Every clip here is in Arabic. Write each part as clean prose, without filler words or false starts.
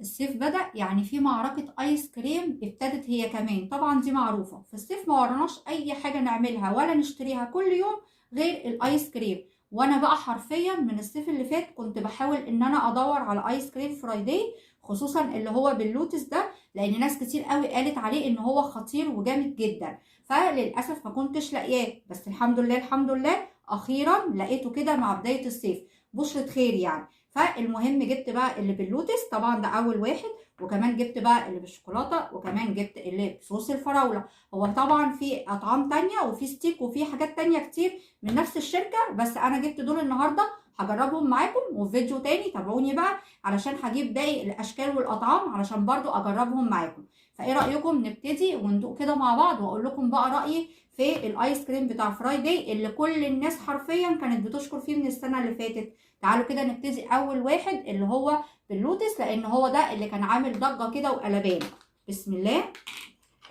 الصيف بدأ يعني في معركة ايس كريم ابتدت هي كمان. طبعا دي معروفة في الصيف، ما وراناش اي حاجة نعملها ولا نشتريها كل يوم غير الايس كريم. وانا بقى حرفيا من الصيف اللي فات كنت بحاول ان انا ادور على ايس كريم فرايداي، خصوصا اللي هو باللوتس ده، لان ناس كتير قوي قالت عليه ان هو خطير وجامد جدا. فللاسف ما كنتش لاقياه، بس الحمد لله الحمد لله اخيرا لقيته كده مع بداية الصيف، بشرة خير يعني. فالمهم جبت بقى اللي باللوتس، طبعا ده اول واحد، وكمان جبت بقى اللي بالشوكولاته، وكمان جبت اللي بصوص الفراوله. هو طبعا في اطعام تانية وفي ستيك وفي حاجات تانية كتير من نفس الشركه، بس انا جبت دول النهارده هجربهم معاكم، وفي فيديو تاني تابعوني بقى علشان هجيب باقي الاشكال والاطعام علشان برضو اجربهم معاكم. فايه رايكم نبتدي وندوق كده مع بعض، واقول لكم بقى رايي في الايس كريم بتاع فرايداي اللي كل الناس حرفيا كانت بتشكر فيه من السنه اللي فاتت. تعالوا كده نبتدي اول واحد اللي هو باللوتس، لان هو ده اللي كان عامل ضجه كده وقلبان. بسم الله.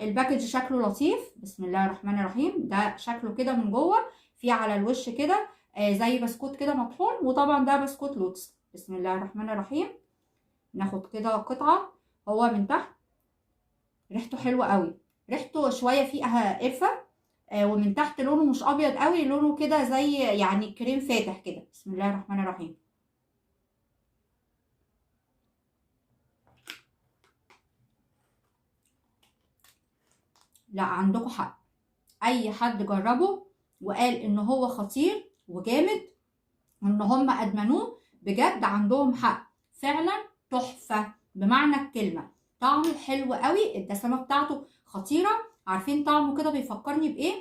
الباكج شكله لطيف، بسم الله الرحمن الرحيم. ده شكله كده من جوه، في على الوش كده زي بسكوت كده مطحون، وطبعا ده بسكوت لوتس. بسم الله الرحمن الرحيم. ناخد كده قطعه. هو من تحت ريحته حلوه قوي، ريحته شويه فيها قرفه، ومن تحت لونه مش ابيض قوي، لونه كده زي يعني كريم فاتح كده. بسم الله الرحمن الرحيم. لا عندكم حق، اي حد جربه وقال ان هو خطير وجامد وان هم ادمنوه بجد عندهم حق، فعلا تحفة بمعنى الكلمة. طعمه حلو قوي، الدسامة بتاعته خطيرة. عارفين طعمه كده بيفكرني بايه؟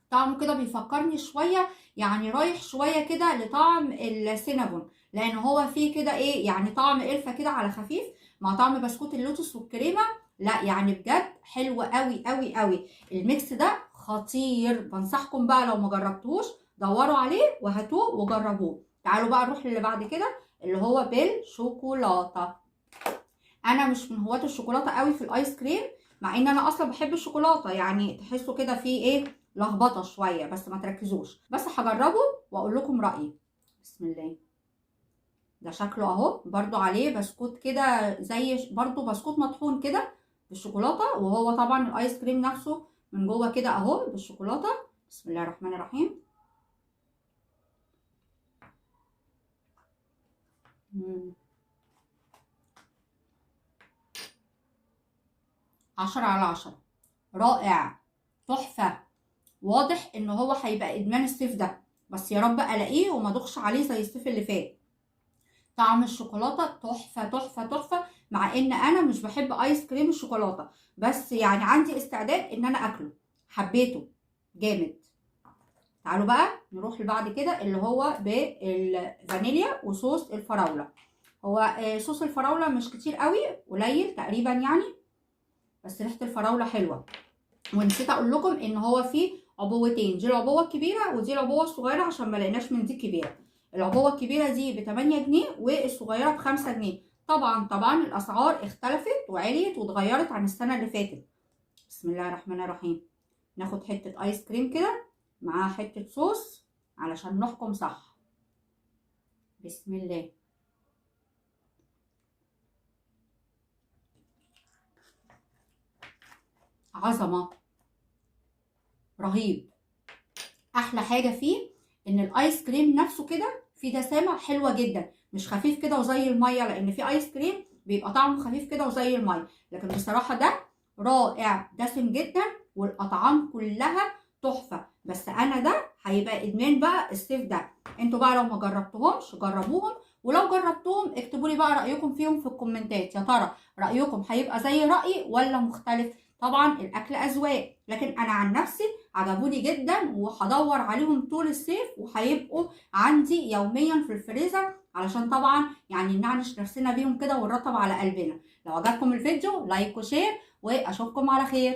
طعمه كده بيفكرني شوية، يعني رايح شوية كده لطعم السينابون، لان هو فيه كده ايه يعني طعم قرفة كده على خفيف مع طعم بسكوت اللوتس والكريمة. لا يعني بجد حلو قوي قوي قوي، الميكس ده خطير. بنصحكم بقى لو ما جربتوش دوروا عليه وهاتوه وجربوه. تعالوا بقى نروح للي بعد كده اللي هو بالشوكولاتة. انا مش من هواة الشوكولاته قوي في الايس كريم، مع ان انا اصلا بحب الشوكولاته، يعني تحسوا كده فيه ايه لخبطه شويه، بس ما تركزوش، بس هجربه واقول لكم رايي. بسم الله. ده شكله اهو برضو عليه بسكوت كده زي برضو بسكوت مطحون كده بالشوكولاته، وهو طبعا الايس كريم نفسه من جوه كده اهو بالشوكولاته. بسم الله الرحمن الرحيم. 10/10، رائع، تحفه. واضح ان هو هيبقى ادمان الصيف ده، بس يا رب الاقيه وما ادوخش عليه زي الصيف اللي فات. طعم الشوكولاته تحفه تحفه تحفه، مع ان انا مش بحب ايس كريم الشوكولاته، بس يعني عندي استعداد ان انا اكله، حبيته جامد. تعالوا بقى نروح اللي بعد كده اللي هو بالفانيليا وصوص الفراوله. هو صوص الفراوله مش كتير قوي، قليل تقريبا يعني، بس ريحه الفراوله حلوه. ونسيت اقول لكم ان هو فيه عبوتين، دي العبوه الكبيره ودي العبوه الصغيره عشان ما لقيناش من دي الكبيره. العبوه الكبيره دي ب 8 جنيه والصغيره ب 5 جنيه. طبعا الاسعار اختلفت وعليت واتغيرت عن السنه اللي فاتت. بسم الله الرحمن الرحيم. ناخد حته ايس كريم كده معاها حته صوص علشان نحكم صح. بسم الله. عظمه، رهيب. احلى حاجه فيه ان الايس كريم نفسه كده فيه دسامه حلوه جدا، مش خفيف كده وزي الميه، لان في ايس كريم بيبقى طعمه خفيف كده وزي الميه، لكن بصراحه ده رائع، دسم جدا، والاطعام كلها تحفه. بس انا ده هيبقى ادمان بقى الصيف ده. انتوا بقى لو ما جربتوهمش جربوهم، ولو جربتوهم اكتبوا لي بقى رايكم فيهم في الكومنتات، يا ترى رايكم هيبقى زي رايي ولا مختلف. طبعا الاكل اذواق، لكن انا عن نفسي عجبوني جدا وهدور عليهم طول الصيف، وهيبقوا عندي يوميا في الفريزر، علشان طبعا يعني نعنش نفسنا بيهم كده ونرطب على قلبنا. لو عجبكم الفيديو لايك وشير، واشوفكم على خير.